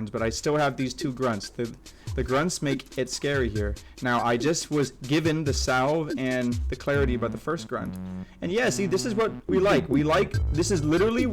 but I still have these two grunts. The grunts make it scary here. Now, I just was given the salve and the clarity about the first grunt. And yeah, see, this is what we like. This is literally,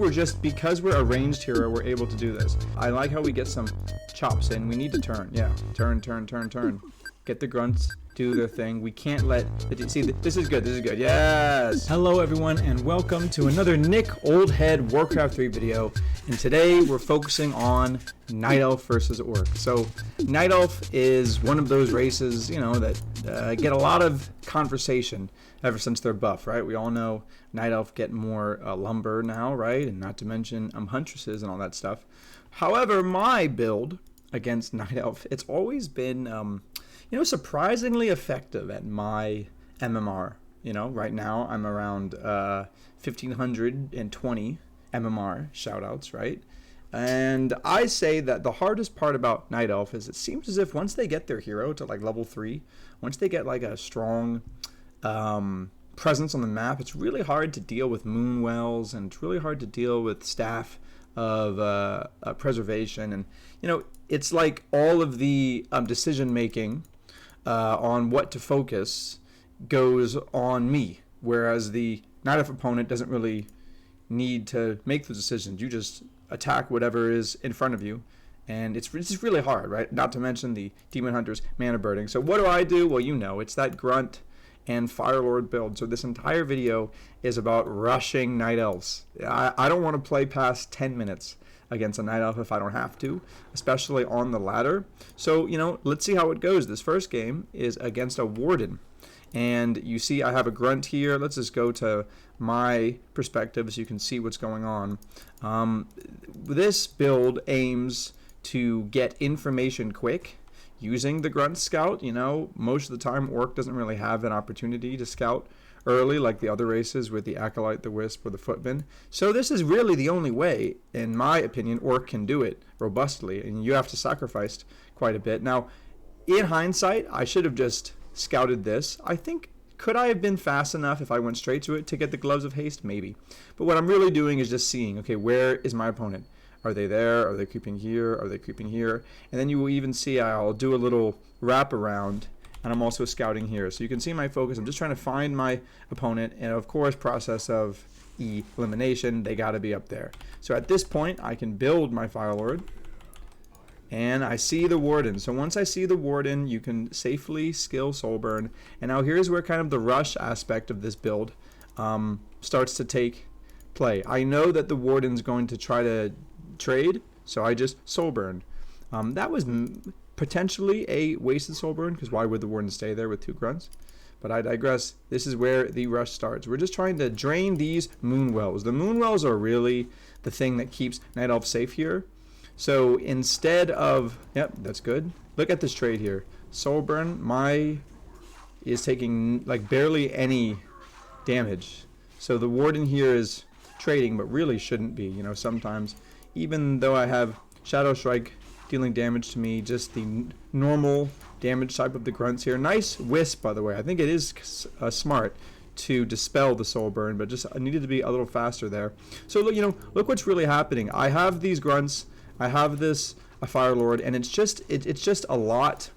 because we're a ranged hero, we're able to do this. I like how we get some chops in. We need to turn, yeah. Turn. Get the grunts, do their thing. We can't let, see, this is good, yes! Hello everyone, and welcome to another Nick Oldhead Warcraft 3 video. And today we're focusing on Night Elf versus Orc. So, Night Elf is one of those races, that get a lot of conversation ever since they're buff, right? We all know Night Elf get more lumber now, right? And not to mention huntresses and all that stuff. However, my build against Night Elf, it's always been, surprisingly effective at my MMR. Right now I'm around 1520 MMR shoutouts, right? And I say that the hardest part about Night Elf is it seems as if once they get their hero to like level 3, once they get like a strong presence on the map, it's really hard to deal with moon wells, and it's really hard to deal with staff of preservation. And it's like all of the decision making on what to focus goes on me, whereas the Night Elf opponent doesn't really need to make the decisions. You just attack whatever is in front of you, and it's just really hard, right? Not to mention the Demon Hunter's mana birding. So what do? Well, it's that Grunt and Firelord build. So this entire video is about rushing Night Elves. I don't want to play past 10 minutes against a Night Elf if I don't have to, especially on the ladder. So, let's see how it goes. This first game is against a Warden. And you see I have a Grunt here. Let's just go to my perspective so you can see what's going on. This build aims to get information quick using the Grunt Scout. Most of the time Orc doesn't really have an opportunity to scout early like the other races with the Acolyte, the Wisp, or the Footman. So this is really the only way, in my opinion, Orc can do it robustly, and you have to sacrifice quite a bit. Now, in hindsight, I should have just scouted this. I think, could I have been fast enough if I went straight to it to get the Gloves of Haste? Maybe. But what I'm really doing is just seeing, okay, where is my opponent? Are they there? Are they creeping here? Are they creeping here? And then you will even see I'll do a little wrap around, and I'm also scouting here. So you can see my focus. I'm just trying to find my opponent, and of course, process of elimination, they got to be up there. So at this point, I can build my Firelord, and I see the Warden. So once I see the Warden, you can safely skill Soulburn. And now here's where kind of the rush aspect of this build starts to take play. I know that the Warden's going to try to trade, so I just Soulburn. That was potentially a wasted Soulburn, because why would the Warden stay there with two grunts? But I digress. This is where the rush starts. We're just trying to drain these moon wells. The moon wells are really the thing that keeps Night Elf safe here. So instead of, yep, that's good. Look at this trade here. Soulburn, is taking like barely any damage. So the Warden here is trading, but really shouldn't be. Sometimes, even though I have Shadow Strike dealing damage to me, just the normal damage type of the grunts here. Nice Wisp, by the way. I think it is smart to dispel the soul burn, but just I needed to be a little faster there. So look what's really happening. I have these grunts. I have this a Firelord, and it's just a lot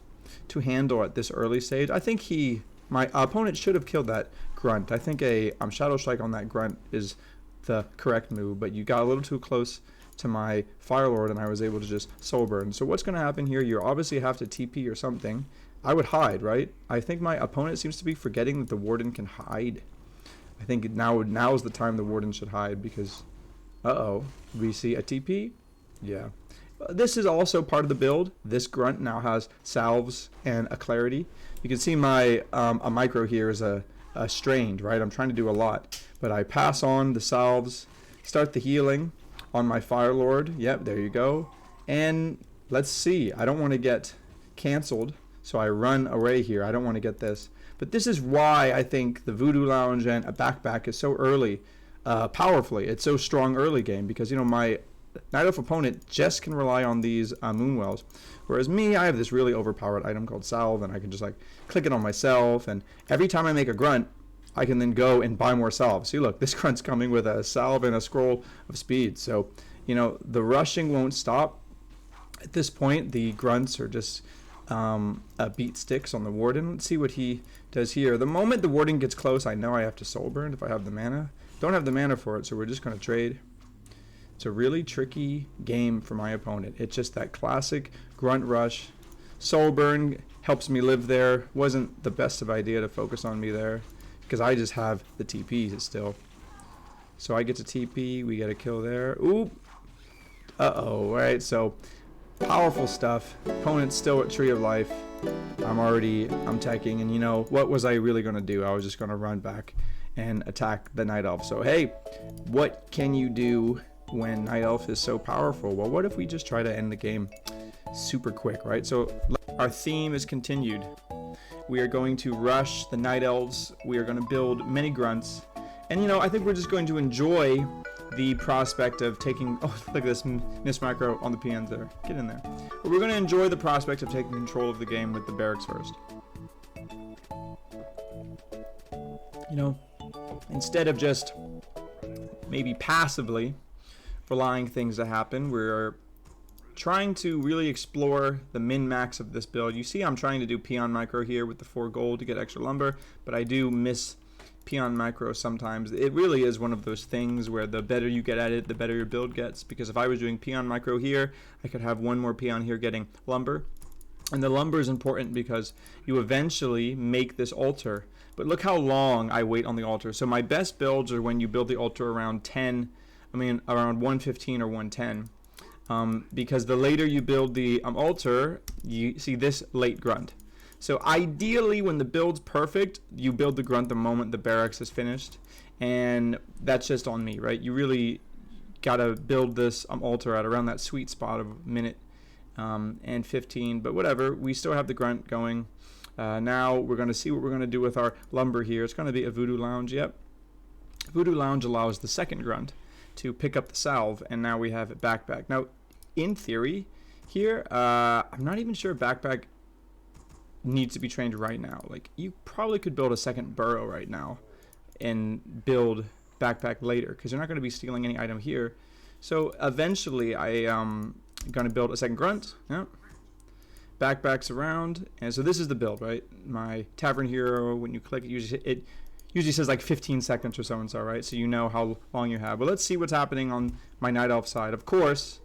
to handle at this early stage. I think my opponent should have killed that Grunt. I think a Shadow Strike on that Grunt is the correct move, but you got a little too close to my Firelord, and I was able to just soul burn. So what's going to happen here? You obviously have to TP or something. I would hide, right? I think my opponent seems to be forgetting that the Warden can hide. I think now is the time the Warden should hide, because we see a TP. Yeah, this is also part of the build. This Grunt now has salves and a clarity. You can see my a micro here is a strained, right? I'm trying to do a lot, but I pass on the salves, start the healing on my Firelord. Yep, there you go. And let's see, I don't want to get canceled, so I run away here. I don't want to get this. But this is why I think the Voodoo Lounge and a backpack is so early, powerfully. It's so strong early game, because my Night Elf opponent just can rely on these Moonwells. Whereas me, I have this really overpowered item called Salve, and I can just like click it on myself, and every time I make a Grunt, I can then go and buy more salve. See, look, this Grunt's coming with a salve and a scroll of speed. So, the rushing won't stop. At this point, the grunts are just beat sticks on the warden. Let's see what he does here. The moment the warden gets close, I know I have to soul burn if I have the mana. Don't have the mana for it, so we're just going to trade. It's a really tricky game for my opponent. It's just that classic grunt rush. Soul burn helps me live there. Wasn't the best of idea to focus on me there because I just have the TPs still. So I get to TP. We get a kill there. Ooh. Uh-oh. All right, so powerful stuff. Opponent's still at Tree of Life. I'm teching, and you know, what was I really going to do? I was just going to run back and attack the Night Elf. So hey, what can you do when Night Elf is so powerful? Well, what if we just try to end the game super quick, right? So our theme is continued. We are going to rush the Night Elves. We are going to build many grunts. And you know, I think we're just going to enjoy the prospect of taking, oh, look at this miss macro on the PNs there. Get in there. But we're going to enjoy the prospect of taking control of the game with the barracks first. You know, instead of just maybe passively relying things to happen, we're trying to really explore the min-max of this build. You see I'm trying to do peon micro here with the 4 gold to get extra lumber, but I do miss peon micro sometimes. It really is one of those things where the better you get at it, the better your build gets, because if I was doing peon micro here, I could have 1 more peon here getting lumber. And the lumber is important because you eventually make this altar. But look how long I wait on the altar. So my best builds are when you build the altar around around 115 or 110. Because the later you build the altar, you see this late grunt. So ideally, when the build's perfect, you build the grunt the moment the barracks is finished. And that's just on me, right? You really got to build this altar at around that sweet spot of minute and 15. But whatever, we still have the grunt going. Now we're going to see what we're going to do with our lumber here. It's going to be a Voodoo Lounge, yep. Voodoo Lounge allows the second grunt to pick up the salve, and now we have it backpack. Now, in theory, here, I'm not even sure backpack needs to be trained right now. Like, you probably could build a second burrow right now and build backpack later, because you're not going to be stealing any item here. So eventually, I am going to build a second grunt. Yep. Backpacks around, and so this is the build, right? My tavern hero, when you click it usually says like 15 seconds or so and so, right? So you know how long you have. But let's see what's happening on my Night Elf side. Of course,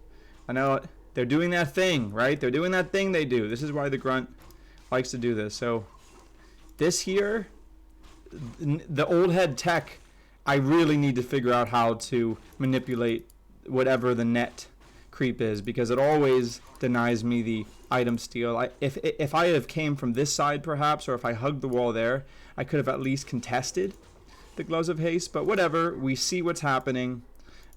I know they're doing that thing, right? They're doing that thing they do. This is why the grunt likes to do this. So this here, the old head tech, I really need to figure out how to manipulate whatever the net creep is, because it always denies me the item steal. If I have came from this side perhaps, or if I hugged the wall there, I could have at least contested the Gloves of Haste, but whatever. We see what's happening.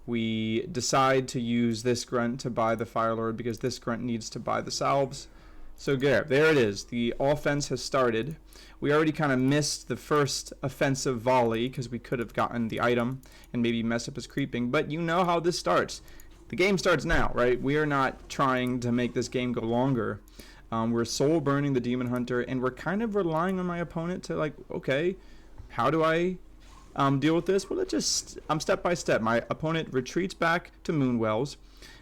We decide to use this grunt to buy the Firelord because this grunt needs to buy the salves. So there it is. The offense has started. We already kind of missed the first offensive volley because we could have gotten the item and maybe messed up his creeping, but you know how this starts. The game starts now, right? We are not trying to make this game go longer. We're soul burning the Demon Hunter, and we're kind of relying on my opponent to, like, okay, how do I deal with this? Well, step by step. My opponent retreats back to Moonwells.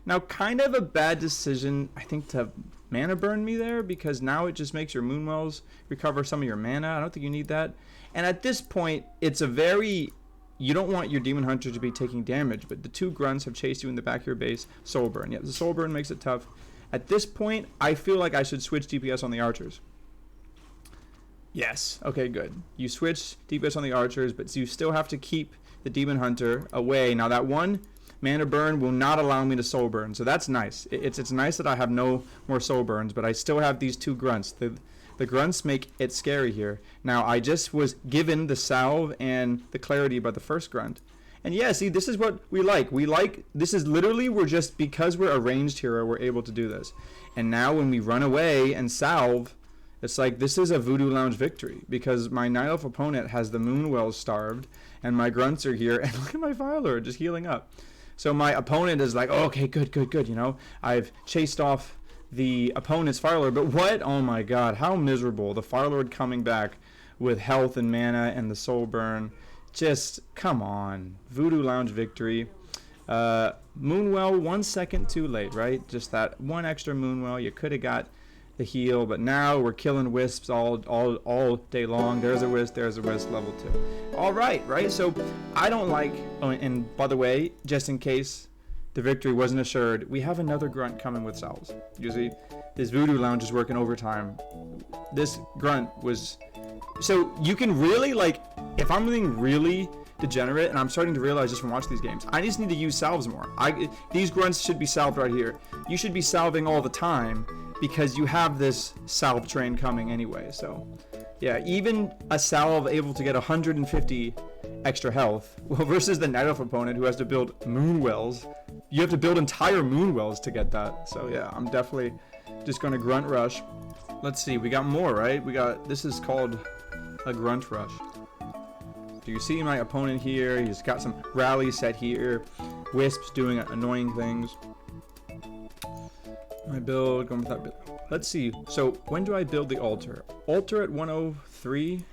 Now, kind of a bad decision, I think, to mana burn me there, because now it just makes your Moonwells recover some of your mana. I don't think you need that. And at this point, it's a very... You don't want your Demon Hunter to be taking damage, but the 2 grunts have chased you in the back of your base. Soul burn. Yeah, the soul burn makes it tough. At this point, I feel like I should switch DPS on the archers. Yes. Okay, good. You switch DPS on the archers, but you still have to keep the Demon Hunter away. Now, that 1 mana burn will not allow me to soul burn, so that's nice. It's nice that I have no more soul burns, but I still have these 2 grunts. The grunts make it scary here. Now, I just was given the salve and the clarity by the first grunt. And yeah, see, this is what we like. This is literally, because we're a ranged hero, we're able to do this. And now when we run away and salve, it's like, this is a Voodoo Lounge victory, because my Night Elf opponent has the Moonwells starved, and my grunts are here, and look at my Firelord just healing up. So my opponent is like, oh, okay, good, you know, I've chased off the opponent's Firelord, but what? Oh my god, how miserable. The Firelord coming back with health and mana and the soul burn. Just, come on. Voodoo Lounge victory. Moonwell 1 second too late, right? Just that one extra Moonwell. You could have got the heal, but now we're killing wisps all day long. There's a wisp, level 2. All right, right? So I don't like, oh, and by the way, just in case the victory wasn't assured, we have another grunt coming with salves. You see, this Voodoo lounge is working overtime. This grunt was, so you can really, like, if I'm being really degenerate, and I'm starting to realize just from watching these games, I just need to use salves more. These grunts should be salved right here. You should be salving all the time because you have this salve train coming anyway. So yeah, even a salve able to get 150 extra health, well, versus the Night Elf opponent who has to build moonwells. You have to build entire moonwells to get that. So yeah, I'm definitely just going to grunt rush. Let's see, we got more, right? This is called a grunt rush. Do you see my opponent here? He's got some rally set here. Wisps doing annoying things. My build, going with that build. Let's see. So when do I build the altar? Altar at 103?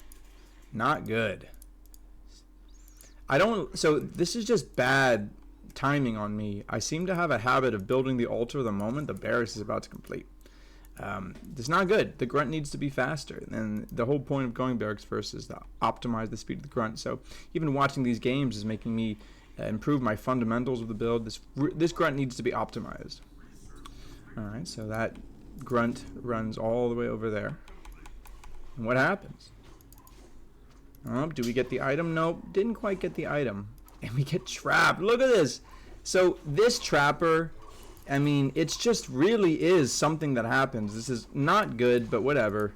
Not good. So this is just bad timing on me. I seem to have a habit of building the altar the moment the barracks is about to complete. It's not good. The grunt needs to be faster, and the whole point of going barracks first is to optimize the speed of the grunt. So even watching these games is making me improve my fundamentals of the build. This grunt needs to be optimized. All right, so that grunt runs all the way over there. And what happens? Oh, do we get the item? Nope, didn't quite get the item. And we get trapped. Look at this. So this trapper, I mean, it's just really is something that happens. This is not good, but whatever.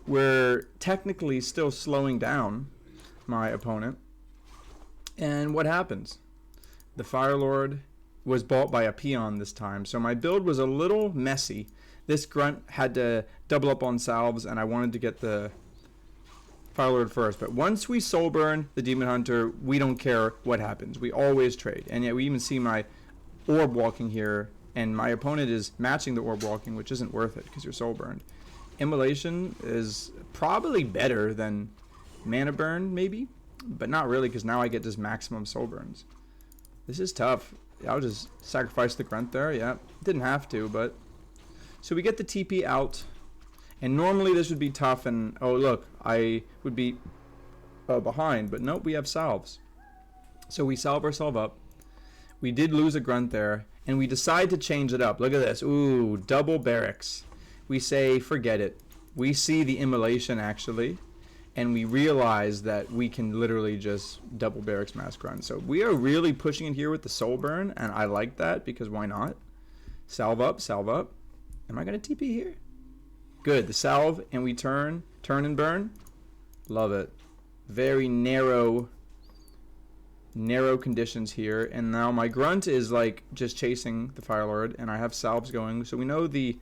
We're technically still slowing down my opponent. And what happens? The Firelord was bought by a peon this time, so my build was a little messy. This grunt had to double up on salves, and I wanted to get the Firelord first. But once we soul burn the Demon Hunter, we don't care what happens. We always trade. And yet we even see my orb walking here, and my opponent is matching the orb walking, which isn't worth it because you're soul burned. Immolation is probably better than mana burn, maybe, but not really, because now I get just maximum soul burns. This is tough. I'll just sacrifice the grunt there. Yeah, didn't have to, but so we get the TP out, and normally this would be tough, and oh look, I would be behind, but nope, we have salves. So we salve ourselves up. We did lose a grunt there, and we decide to change it up. Look at this. Ooh, double barracks. We say, forget it. We see the immolation, actually, and we realize that we can literally just double barracks mass grunt. So we are really pushing it here with the soul burn, and I like that because why not? Salve up, salve up. Am I going to TP here? Good. The salve, and we turn and burn. Love it. Very narrow conditions here, and now my grunt is like just chasing the Firelord, and I have salves going, so we know the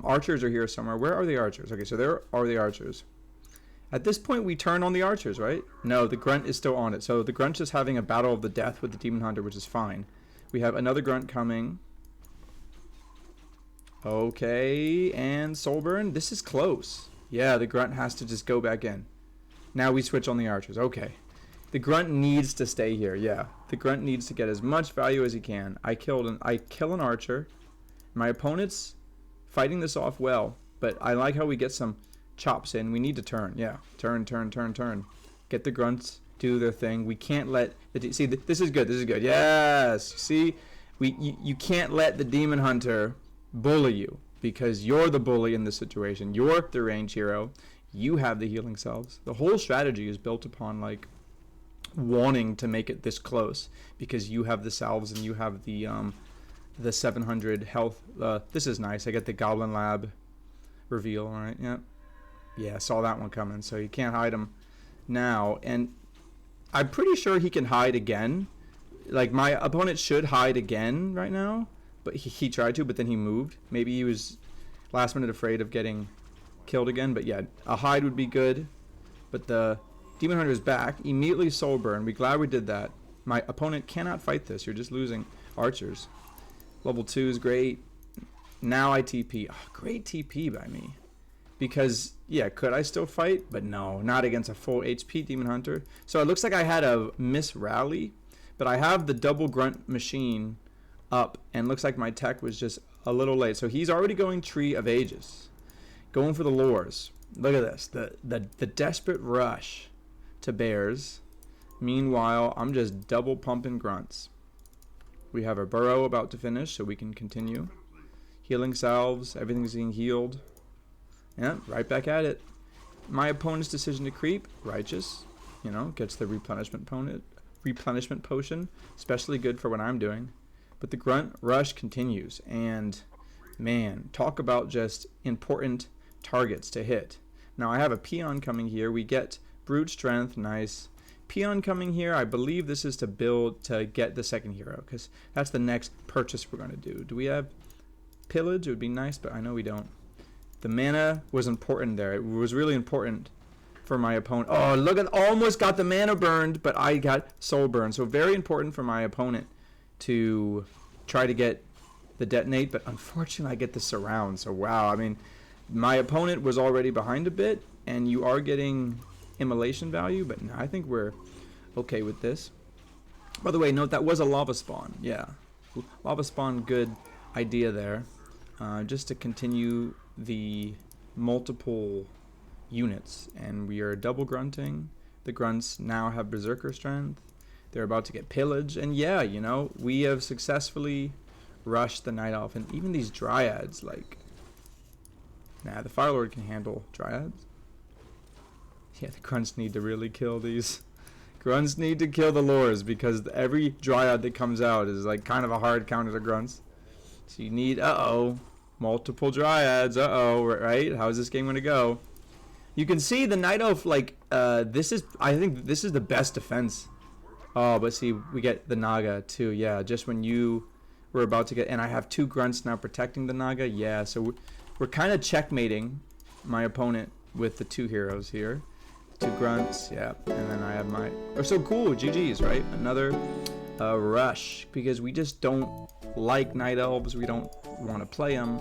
archers are here somewhere. Where are the archers? Okay, so there are the archers. At this point we turn on the archers, right? No, the grunt is still on it, so the grunt is having a battle of the death with the Demon Hunter, which is fine. We have another grunt coming. Okay, and soul burn. This is close. Yeah, the grunt has to just go back in. Now we switch on the archers. Okay. The grunt needs to stay here. Yeah, the grunt needs to get as much value as he can. I kill an archer. My opponent's fighting this off well, but I like how we get some chops in. We need to turn. Yeah, turn. Get the grunts do their thing. We can't let see. This is good. This is good. Yes. See, you can't let the Demon Hunter bully you because you're the bully in this situation. You're the range hero. You have the healing salves. The whole strategy is built upon like wanting to make it this close because you have the salves and you have the 700 health. This is nice. I get the Goblin Lab reveal. All right. Yeah, saw that one coming. So you can't hide him now, and I'm pretty sure he can hide again. Like my opponent should hide again right now, but he tried to, but then he moved. Maybe he was last minute afraid of getting killed again. But yeah, a hide would be good. But the Demon Hunter is back. Immediately soul burn. We're glad we did that. My opponent cannot fight this. You're just losing archers. Level 2 is great. Now I TP. Oh, great TP by me. Because, yeah, could I still fight? But no, not against a full HP Demon Hunter. So it looks like I had a miss rally. But I have the double grunt machine up, and looks like my tech was just a little late. So he's already going Tree of Ages, going for the lures. Look at this, the desperate rush to bears. Meanwhile, I'm just double pumping grunts. We have our burrow about to finish, so we can continue. Healing salves, everything's being healed. Yeah, right back at it. My opponent's decision to creep, righteous. You know, gets the replenishment potion, especially good for what I'm doing. But the grunt rush continues, and man, talk about just important targets to hit. Now I have a peon coming here. We get brute strength, nice. Peon coming here, I believe this is to build to get the second hero, because that's the next purchase we're going to do. Do we have pillage? It would be nice, but I know we don't. The mana was important there. It was really important for my opponent. Oh, look at, almost got the mana burned, but I got soul burned. So very important for my opponent to try to get the detonate, but unfortunately I get the surround. So wow, I mean, my opponent was already behind a bit, and you are getting immolation value, but no, I think we're okay with this. By the way, note that was a lava spawn. Yeah, lava spawn, good idea there. Just to continue the multiple units, and we are double grunting. The grunts now have berserker strength. They're about to get pillage, and yeah, you know, we have successfully rushed the night elf, and even these dryads, like, nah, the Firelord can handle dryads. Yeah, the grunts need to really kill these. Grunts need to kill the lures, because every dryad that comes out is like kind of a hard counter to grunts. So you need, multiple dryads, right? How is this game going to go? You can see the night elf, like, I think this is the best defense. Oh, but see, we get the Naga too. Yeah, just when you were about to get, and I have two grunts now protecting the Naga. Yeah, so we're kind of checkmating my opponent with the two heroes here. Two grunts, yeah, and then I have my, oh, so cool, GG's, right? Another rush, because we just don't like night elves. We don't want to play them.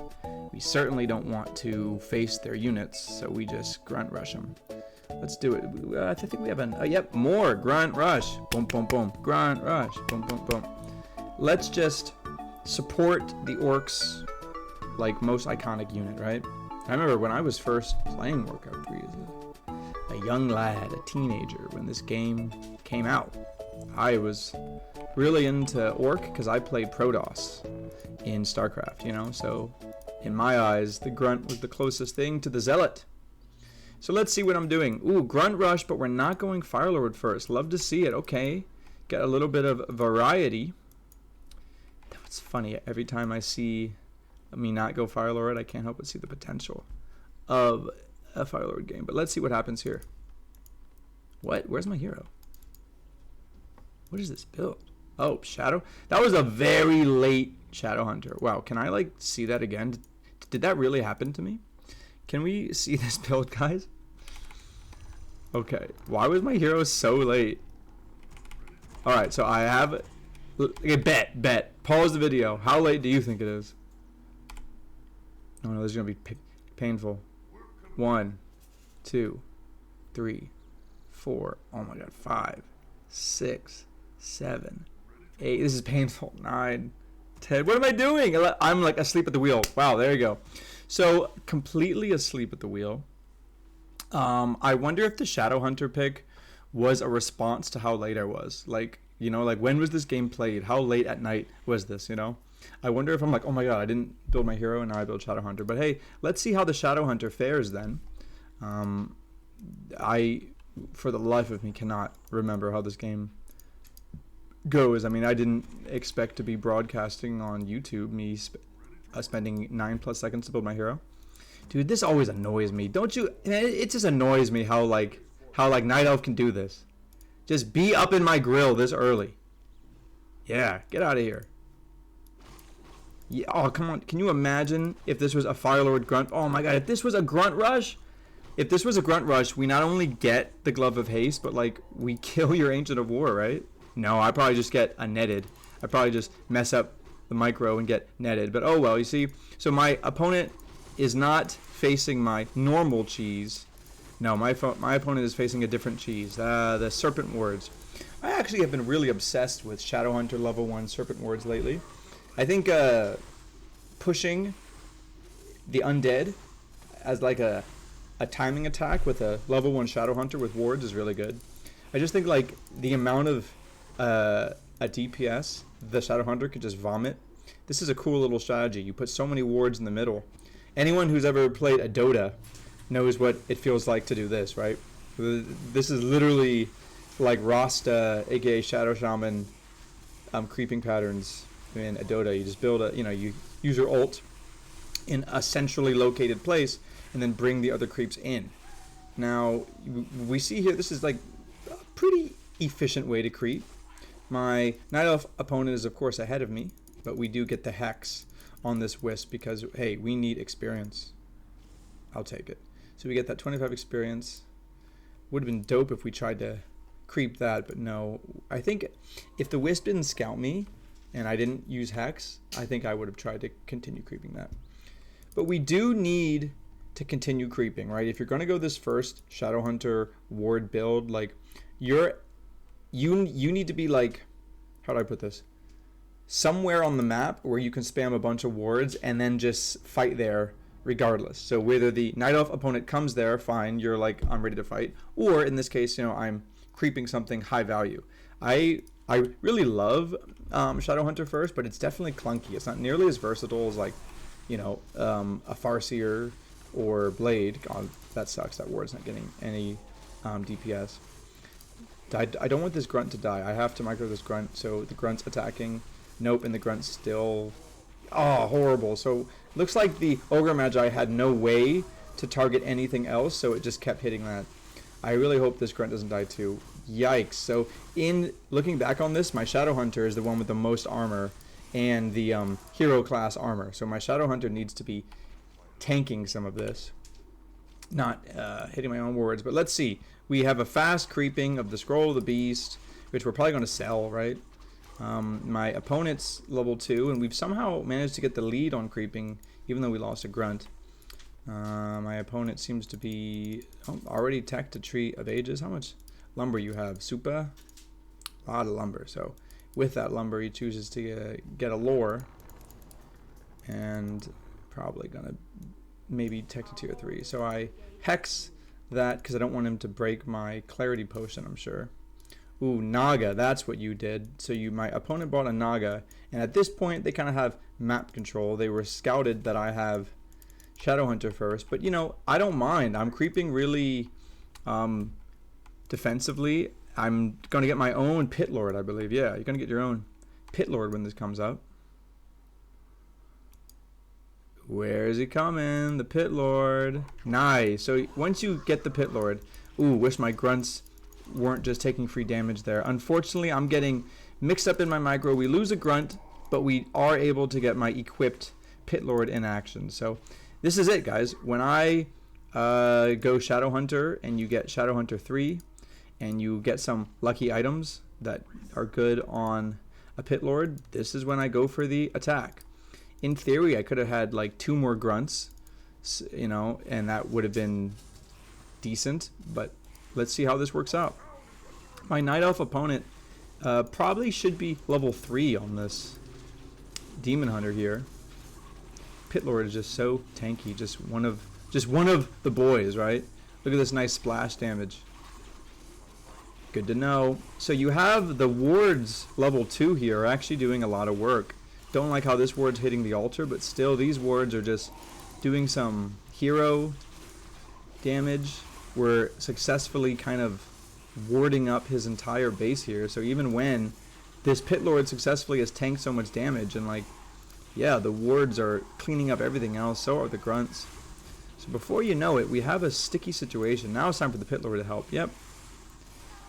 We certainly don't want to face their units, so we just grunt rush them. Let's do it. I think we have yep, more grunt rush. Boom, boom, boom. Grunt rush. Boom, boom, boom. Let's just support the orcs like most iconic unit, right? I remember when I was first playing Warcraft 3 as a young lad, a teenager, when this game came out. I was really into orc because I played Protoss in StarCraft, you know, so in my eyes, the grunt was the closest thing to the zealot. So let's see what I'm doing. Ooh, grunt rush, but we're not going Firelord first. Love to see it. Okay, get a little bit of variety. That's funny. Every time I see me not go Firelord, I can't help but see the potential of a Firelord game. But let's see what happens here. What? Where's my hero? What is this build? Oh, Shadow. That was a very late Shadow Hunter. Wow, can I like see that again? Did that really happen to me? Can we see this build, guys? Okay, why was my hero so late? Alright, so I have, okay, bet. Pause the video. How late do you think it is? Oh no, this is going to be painful. 1, 2, 3, 4, oh my god, 5, 6, 7, 8, this is painful, 9, 10, what am I doing? I'm like asleep at the wheel. Wow, there you go. So, completely asleep at the wheel. I wonder if the Shadow Hunter pick was a response to how late I was. Like, you know, like when was this game played? How late at night was this, you know? I wonder if I'm like, oh my god, I didn't build my hero and now I build Shadow Hunter. But hey, let's see how the Shadow Hunter fares then. I, for the life of me, cannot remember how this game goes. I mean, I didn't expect to be broadcasting on YouTube, me spending 9+ seconds to build my hero. Dude, this always annoys me. Don't you? It just annoys me how Night Elf can do this. Just be up in my grill this early. Yeah, get out of here. Yeah, oh, come on. Can you imagine if this was a Firelord grunt? Oh my god, if this was a grunt rush? If this was a grunt rush, we not only get the Glove of Haste, but like we kill your Ancient of War, right? No, I probably just get a netted. I probably just mess up the micro and get netted. But oh well, you see. So my opponent is not facing my normal cheese. No, my opponent is facing a different cheese. The Serpent Wards. I actually have been really obsessed with Shadow Hunter level 1 Serpent Wards lately. I think pushing the undead as like a timing attack with a level 1 Shadow Hunter with wards is really good. I just think like the amount of a DPS the Shadow Hunter could just vomit. This is a cool little strategy. You put so many wards in the middle. Anyone who's ever played a Dota knows what it feels like to do this, right? This is literally like Rasta, aka Shadow Shaman, creeping patterns in a Dota. You just build a, you use your ult in a centrally located place and then bring the other creeps in. Now, we see here, this is like a pretty efficient way to creep. My Night Elf opponent is, of course, ahead of me, but we do get the Hex on this Wisp because, hey, we need experience. I'll take it. So we get that 25 experience. Would have been dope if we tried to creep that, but no. I think if the Wisp didn't scout me and I didn't use Hex, I think I would have tried to continue creeping that. But we do need to continue creeping, right? If you're going to go this first Shadow Hunter ward build, like you need to be like, how do I put this? Somewhere on the map where you can spam a bunch of wards and then just fight there regardless. So whether the Night Elf opponent comes there, fine, you're like, I'm ready to fight. Or in this case, I'm creeping something high value. I really love Shadow Hunter first, but it's definitely clunky. It's not nearly as versatile as like, a Farseer or Blade. God, that sucks. That ward's not getting any DPS. I don't want this Grunt to die. I have to micro this Grunt, so the Grunt's attacking. Nope, and the Grunt's still... Oh, horrible. So, looks like the Ogre Magi had no way to target anything else, so it just kept hitting that. I really hope this Grunt doesn't die too. Yikes. So, in looking back on this, my Shadow Hunter is the one with the most armor and the hero class armor. So, my Shadow Hunter needs to be tanking some of this. Not hitting my own words, but let's see. We have a fast creeping of the Scroll of the Beast, which we're probably going to sell, right? My opponent's level 2, and we've somehow managed to get the lead on creeping, even though we lost a Grunt. My opponent seems to be already teched a Tree of Ages. How much lumber you have? Super? A lot of lumber. So with that lumber, he chooses to get a lore, and probably going to maybe tech to tier 3. So I hex that because I don't want him to break my clarity potion, I'm sure. Ooh, Naga, that's what you did. So my opponent bought a Naga, and at this point they kind of have map control. They were scouted that I have Shadow Hunter first, but I don't mind. I'm creeping really defensively. I'm going to get my own Pit Lord, I believe. Yeah, you're going to get your own Pit Lord when this comes up. Where is he coming? The Pit Lord. Nice. So once you get the Pit Lord, ooh, wish my grunts weren't just taking free damage there. Unfortunately, I'm getting mixed up in my micro. We lose a Grunt, but we are able to get my equipped Pit Lord in action. So this is it, guys. When I go Shadow Hunter and you get Shadow Hunter 3 and you get some lucky items that are good on a Pit Lord, this is when I go for the attack. In theory, I could have had like 2 more Grunts, and that would have been decent, but let's see how this works out. My Night Elf opponent probably should be level 3 on this Demon Hunter here. Pit Lord is just so tanky, just one of the boys, right? Look at this nice splash damage. Good to know. So you have the wards level 2 here are actually doing a lot of work. Don't like how this ward's hitting the altar, but still these wards are just doing some hero damage. We're successfully kind of warding up his entire base here. So even when this Pit Lord successfully has tanked so much damage, and like, yeah, the wards are cleaning up everything else, so are the Grunts. So before you know it, we have a sticky situation. Now it's time for the Pit Lord to help. Yep.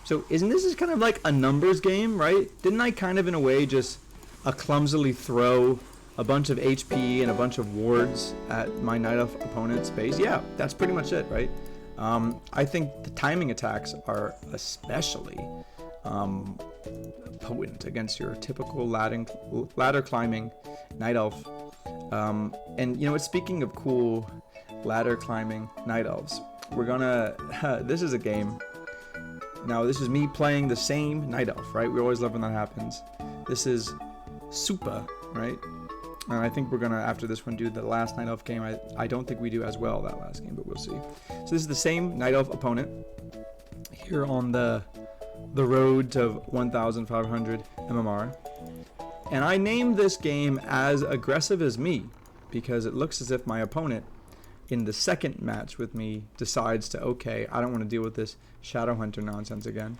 So isn't this kind of like a numbers game, right? Didn't I kind of in a way just clumsily throw a bunch of HP and a bunch of wards at my Night Elf opponent's base? Yeah, that's pretty much it, right? I think the timing attacks are especially potent against your typical ladder climbing Night Elf. And speaking of cool ladder climbing Night Elves, we're gonna this is a game. Now this is me playing the same Night Elf, right? We always love when that happens. This is Super, right? And I think we're gonna, after this one, do the last Night Elf game. I don't think we do as well that last game, but we'll see. So this is the same Night Elf opponent here on the road to 1,500 MMR. And I named this game As Aggressive as Me because it looks as if my opponent in the second match with me decides to, okay, I don't want to deal with this Shadow Hunter nonsense again.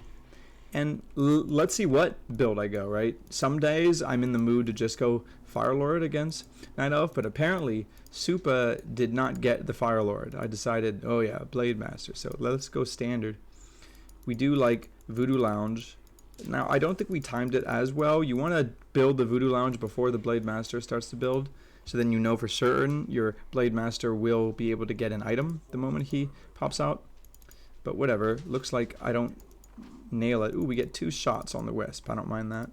And let's see what build I go, right? Some days I'm in the mood to just go Firelord against Night Elf, but apparently Supa did not get the Firelord. I decided, oh yeah, Blade Master, so let's go standard. We do like Voodoo Lounge. Now, I don't think we timed it as well. You want to build the Voodoo Lounge before the Blade Master starts to build, so then you know for certain your Blade Master will be able to get an item the moment he pops out. But whatever, looks like I don't nail it. Ooh, we get 2 shots on the Wisp. I don't mind that.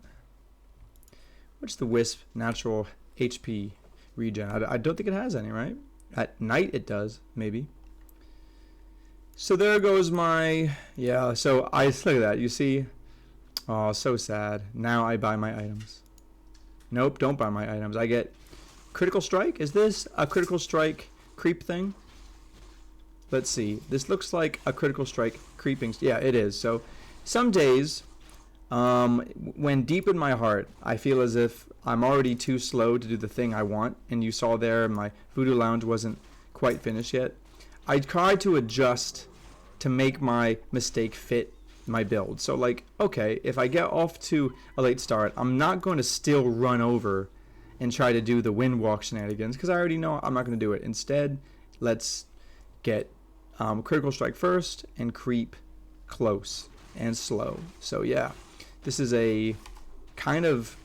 What's the Wisp natural HP regen? I don't think it has any, right? At night it does, maybe. So there goes my, yeah, so I, look at that, you see? Oh, so sad. Now I buy my items. Nope, don't buy my items. I get Critical Strike. Is this a Critical Strike creep thing? Let's see. This looks like a Critical Strike creeping. Yeah, it is. So some days, when deep in my heart, I feel as if I'm already too slow to do the thing I want, and you saw there my Voodoo Lounge wasn't quite finished yet, I try to adjust to make my mistake fit my build. So like, okay, if I get off to a late start, I'm not going to still run over and try to do the Windwalk shenanigans, because I already know I'm not going to do it. Instead, let's get Critical Strike first and creep close and slow. So yeah, this is a kind of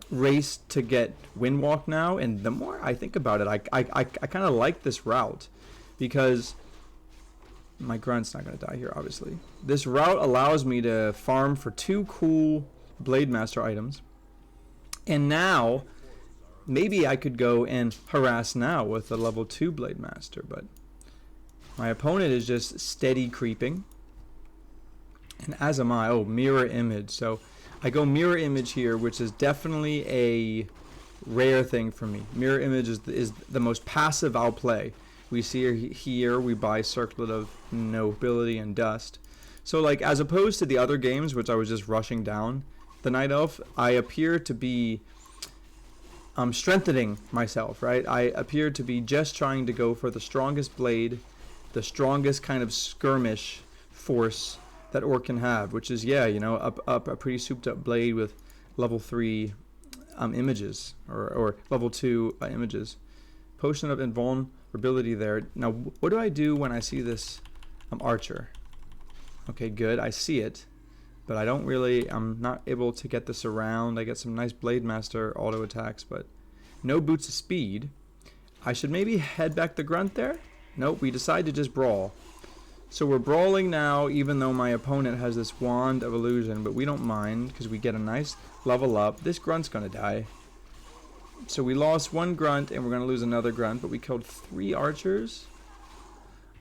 race to get Windwalk now, and the more I think about it, I kind of like this route, because my Grunt's not going to die here, obviously. This route allows me to farm for 2 cool Blade Master items, and now maybe I could go and harass now with a level 2 Blade Master, but my opponent is just steady creeping. And as am I. Oh, mirror image. So I go mirror image here, which is definitely a rare thing for me. Mirror image is the most passive I'll play. We see here we buy Circlet of Nobility and Dust. So like, as opposed to the other games, which I was just rushing down the Night Elf, I appear to be strengthening myself, right? I appear to be just trying to go for the strongest blade, the strongest kind of skirmish force that Orc can have, which is, yeah, you know, up a pretty souped up blade with level 3 images, or level 2 images. Potion of invulnerability there. Now, what do I do when I see this archer? Okay, good, I see it, but I don't really, I'm not able to get this around. I get some nice Blade Master auto attacks, but no boots of speed. I should maybe head back the Grunt there? Nope, we decide to just brawl. So we're brawling now, even though my opponent has this Wand of Illusion, but we don't mind because we get a nice level up. This Grunt's going to die. So we lost 1 Grunt and we're going to lose another Grunt, but we killed 3 archers.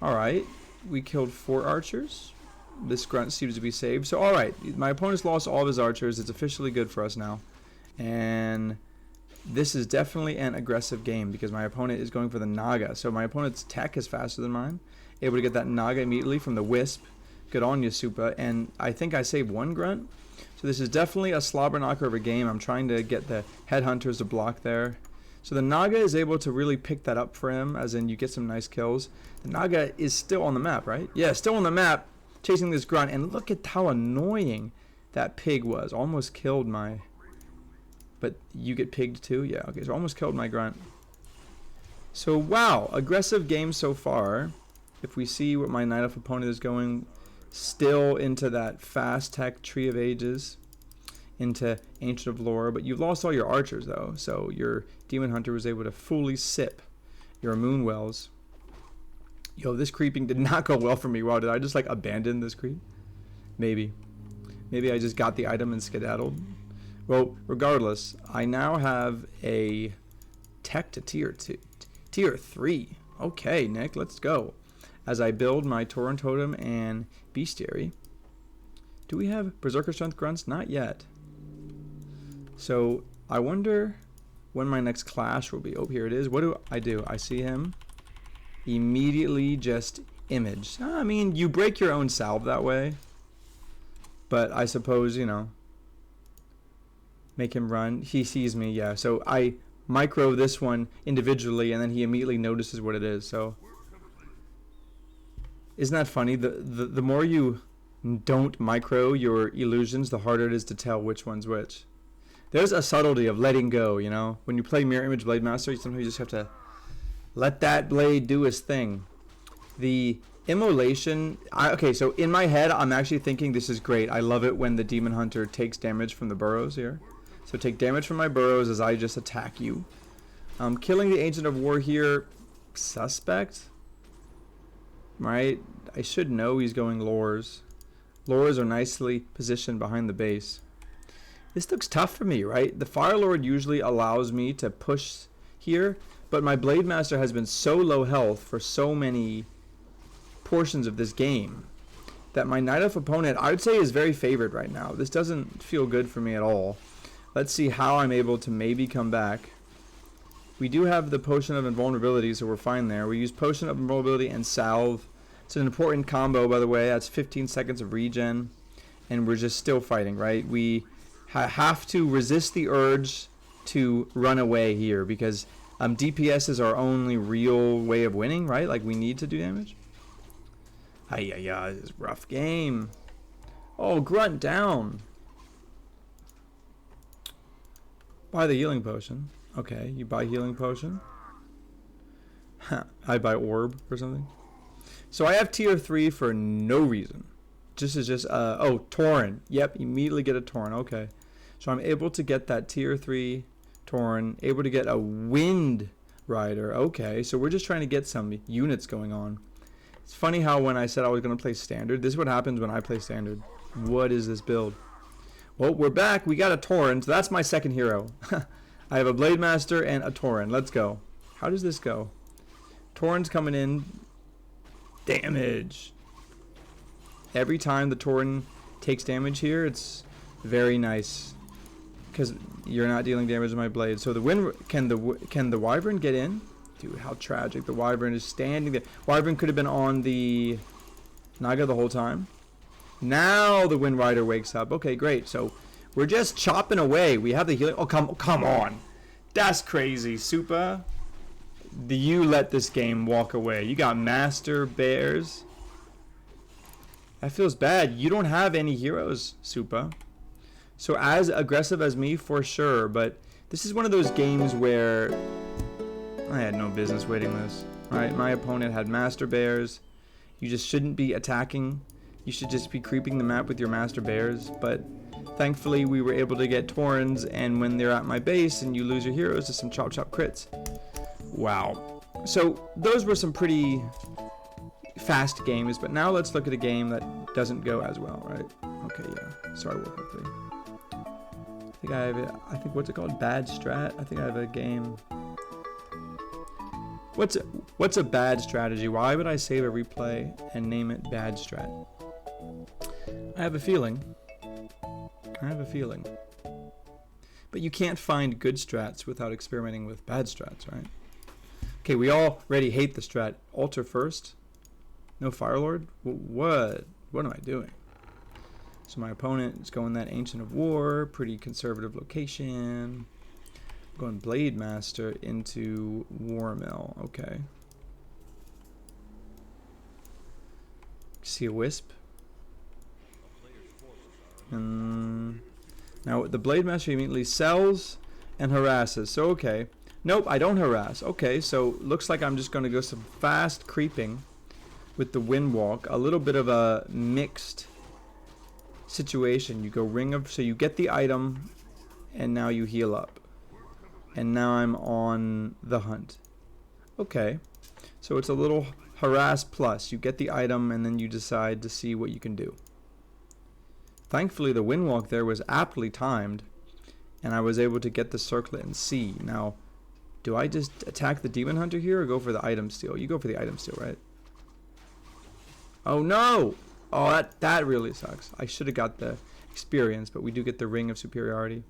Alright, we killed 4 archers. This Grunt seems to be saved. So alright, my opponent's lost all of his archers. It's officially good for us now. And this is definitely an aggressive game because my opponent is going for the Naga. So my opponent's tech is faster than mine. Able to get that Naga immediately from the Wisp. Good on you, Supa. And I think I saved 1 Grunt. So this is definitely a slobber knocker of a game. I'm trying to get the Headhunters to block there. So the Naga is able to really pick that up for him, as in you get some nice kills. The Naga is still on the map, right? Yeah, still on the map, chasing this Grunt. And look at how annoying that pig was. Almost killed my... But you get pigged too? Yeah, okay, so almost killed my Grunt. So wow, aggressive game so far. If we see what my Night Elf opponent is going, still into that fast tech Tree of Ages, into Ancient of Lore, but you've lost all your archers though, so your Demon Hunter was able to fully sip your Moonwells. Yo, this creeping did not go well for me. Wow, did I just like abandon this creep? Maybe. Maybe I just got the item and skedaddled. Well, regardless, I now have a tech to tier 2, tier 3. Okay, Nick, let's go. As I build my Tauren Totem and Bestiary. Do we have Berserker Strength Grunts? Not yet. So I wonder when my next clash will be. Oh, here it is. What do? I see him. Immediately just image. I mean, you break your own salve that way. But I suppose, you know, make him run. He sees me, yeah. So I micro this one individually, and then he immediately notices what it is. So isn't that funny? The more you don't micro your illusions, the harder it is to tell which one's which. There's a subtlety of letting go, you know? When you play Mirror Image Blade Master, sometimes you just have to let that blade do its thing. The immolation... okay, so in my head, I'm actually thinking this is great. I love it when the Demon Hunter takes damage from the burrows here. So take damage from my burrows as I just attack you. Killing the Agent of War here, suspect. Right? I should know he's going lures. Lures are nicely positioned behind the base. This looks tough for me, right? The Firelord usually allows me to push here, but my Blade Master has been so low health for so many portions of this game that my Night Elf opponent, I would say, is very favored right now. This doesn't feel good for me at all. Let's see how I'm able to maybe come back. We do have the Potion of Invulnerability, so we're fine there. We use Potion of Invulnerability and Salve. It's an important combo, by the way. That's 15 seconds of regen, and we're just still fighting, right? We have to resist the urge to run away here because DPS is our only real way of winning, right? Like, we need to do damage. This is a rough game. Oh, Grunt down. Buy the healing potion. Okay, you buy healing potion. I buy orb or something. So I have tier 3 for no reason. Oh, Tauren. Yep, immediately get a Tauren. Okay. So I'm able to get that tier 3 Tauren. Able to get a Wind Rider. Okay, so we're just trying to get some units going on. It's funny how when I said I was going to play Standard, this is what happens when I play Standard. What is this build? Well, we're back. We got a Tauren, so that's my second hero. I have a Blade Master and a Tauren. Let's go. How does this go? Tauren's coming in. Damage. Every time the Tauren takes damage here, it's very nice because you're not dealing damage to my blade. So the wind can the Wyvern get in? Dude, how tragic! The Wyvern is standing there. Wyvern could have been on the Naga the whole time. Now the Wind Rider wakes up. Okay, great. So we're just chopping away. We have the healing. Oh, come on. That's crazy. Supa, you let this game walk away. You got Master Bears. That feels bad. You don't have any heroes, Supa. So as aggressive as me, for sure. But this is one of those games where I had no business winning this. Right? My opponent had Master Bears. You just shouldn't be attacking. You should just be creeping the map with your Master Bears. But thankfully, we were able to get Taurens. And when they're at my base and you lose your heroes to some chop crits. Wow. So those were some pretty fast games, but now let's look at a game that doesn't go as well, right? Okay, yeah. Sorry, real quickly. I think what's it called? Bad strat? I think I have a game. What's a bad strategy? Why would I save a replay and name it bad strat? I have a feeling. But you can't find good strats without experimenting with bad strats, right? Okay, we already hate the strat. Alter first. No Firelord? What am I doing? So my opponent is going that Ancient of War, pretty conservative location. Going Blade Master into War Mill. Okay. See a Wisp? Now the Blade Master immediately sells and harasses. So okay. Nope, I don't harass. Okay, so looks like I'm just going to go some fast creeping with the Windwalk. A little bit of a mixed situation. You go Ring of... So you get the item, and now you heal up. And now I'm on the hunt. Okay. So it's a little harass plus. You get the item, and then you decide to see what you can do. Thankfully, the Windwalk there was aptly timed, and I was able to get the circlet and see. Now... do I just attack the Demon Hunter here or go for the item steal? You go for the item steal, right? Oh no! Oh, that really sucks. I should have got the experience, but we do get the Ring of Superiority.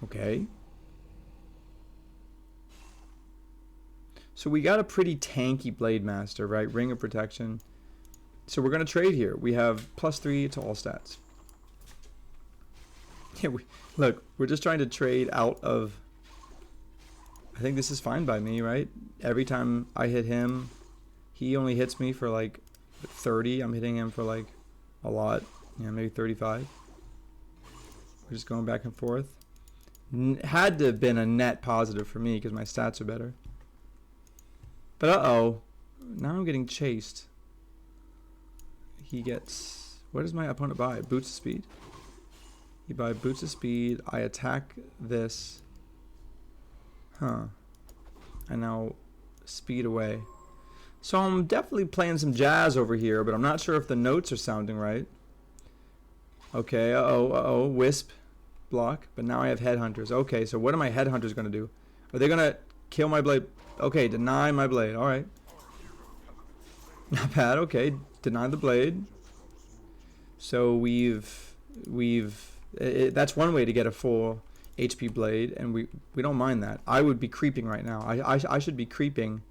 Okay. So we got a pretty tanky Blade Master, right? Ring of Protection. So we're going to trade here. We have +3 to all stats. Yeah, look, we're just trying to trade out of... I think this is fine by me, right? Every time I hit him, he only hits me for like 30. I'm hitting him for like a lot. Yeah, maybe 35. We're just going back and forth. Had to have been a net positive for me because my stats are better. But uh-oh. Now I'm getting chased. He gets... What does my opponent buy? Boots of speed? He buy boots of speed. I attack this. Huh. I now speed away. So I'm definitely playing some jazz over here, but I'm not sure if the notes are sounding right. Okay, uh-oh, wisp block. But now I have headhunters. Okay, so what are my headhunters going to do? Are they going to kill my blade? Okay, deny my blade. All right. Not bad. Okay, deny the blade. So that's one way to get a full HP blade, and we don't mind that. I would be creeping right now. I should be creeping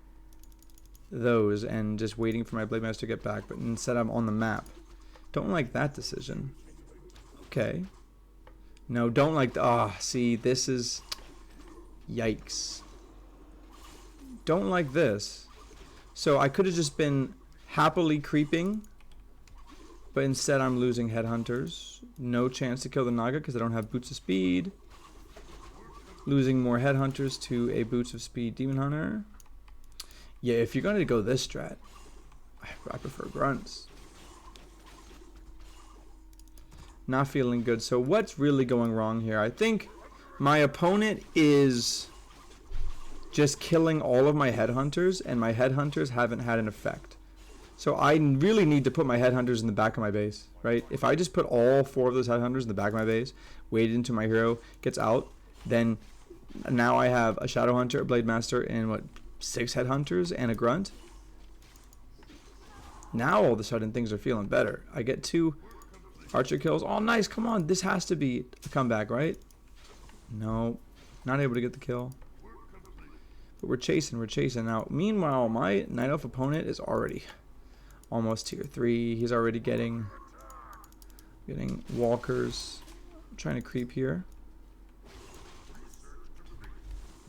those and just waiting for my blade master to get back, but instead I'm on the map. Don't like that decision. Okay. No, don't like the... see, this is... Yikes. Don't like this. So I could have just been happily creeping, but instead I'm losing headhunters. No chance to kill the Naga because I don't have boots of speed. Losing more headhunters to a boots of speed demon hunter. Yeah, if you're going to go this strat, I prefer grunts. Not feeling good. So what's really going wrong here? I think my opponent is just killing all of my headhunters, and my headhunters haven't had an effect. So I really need to put my headhunters in the back of my base, right? If I just put all 4 of those headhunters in the back of my base, waited until my hero gets out, then now I have a Shadow Hunter, a Blade Master, and what, 6 headhunters and a Grunt? Now all of a sudden things are feeling better. I get 2 archer kills. Oh, nice. Come on. This has to be a comeback, right? No. Not able to get the kill. But we're chasing. Now, meanwhile, my Night Elf opponent is already almost tier 3. He's already getting walkers. I'm trying to creep here.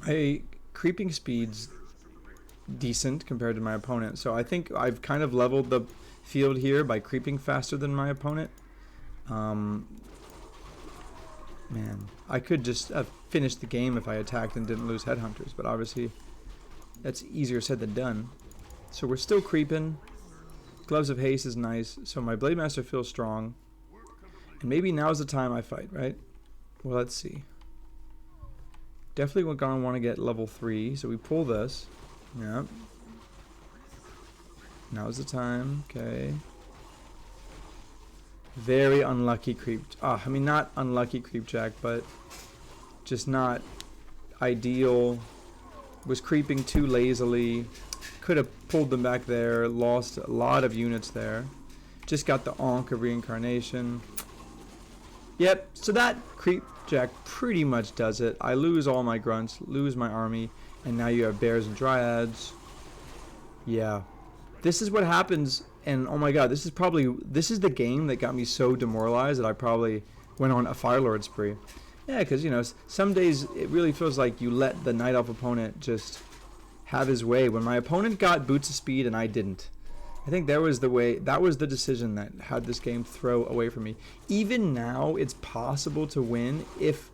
My creeping speed's decent compared to my opponent. So I think I've kind of leveled the field here by creeping faster than my opponent. Man, I could just have finished the game if I attacked and didn't lose headhunters, but obviously that's easier said than done. So we're still creeping. Gloves of Haste is nice. So my Blade Master feels strong. And maybe now's the time I fight, right? Well, let's see. Definitely going to want to get level 3. So we pull this. Yep. Now's the time. Okay. Very unlucky creep. I mean, not unlucky creep jack, but just not ideal. Was creeping too lazily. Could have pulled them back there. Lost a lot of units there. Just got the Ankh of Reincarnation. Yep, so that creep jack pretty much does it. I lose all my grunts, lose my army, and now you have bears and dryads. Yeah. This is what happens, and oh my god, this is the game that got me so demoralized that I probably went on a Firelord spree. Yeah, because, you know, some days it really feels like you let the Night Elf opponent just have his way. When my opponent got boots of speed and I didn't, I think that was the decision that had this game throw away from me. Even now, it's possible to win if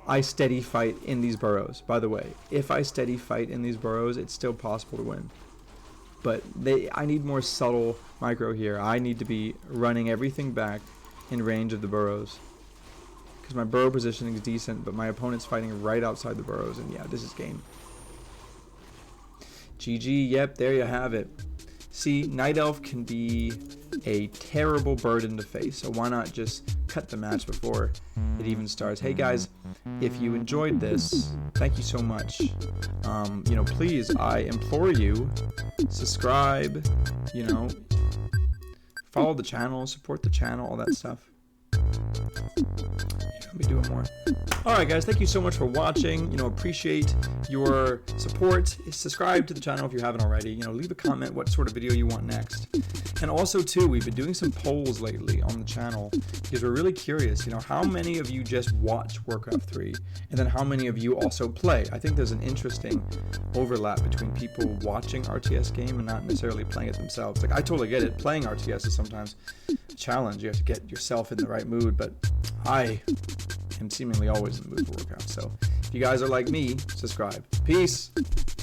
I steady fight in these burrows. By the way, if I steady fight in these burrows, it's still possible to win. But I need more subtle micro here. I need to be running everything back in range of the burrows. Because my burrow positioning is decent, but my opponent's fighting right outside the burrows. And yeah, this is game. GG, yep, there you have it. See, Night Elf can be a terrible burden to face, so why not just cut the match before it even starts? Hey guys, if you enjoyed this, thank you so much. You know, please, I implore you, subscribe, you know, follow the channel, support the channel, all that stuff. I'll be doing more. All right, guys, thank you so much for watching. Appreciate your support. Subscribe to the channel if you haven't already. Leave a comment what sort of video you want next. And also, too, we've been doing some polls lately on the channel because we're really curious, how many of you just watch Warcraft 3 and then how many of you also play? I think there's an interesting overlap between people watching RTS game and not necessarily playing it themselves. Like, I totally get it. Playing RTS is sometimes a challenge. You have to get yourself in the right mood, but I am seemingly always in the mood for Warcraft. So if you guys are like me, subscribe. Peace.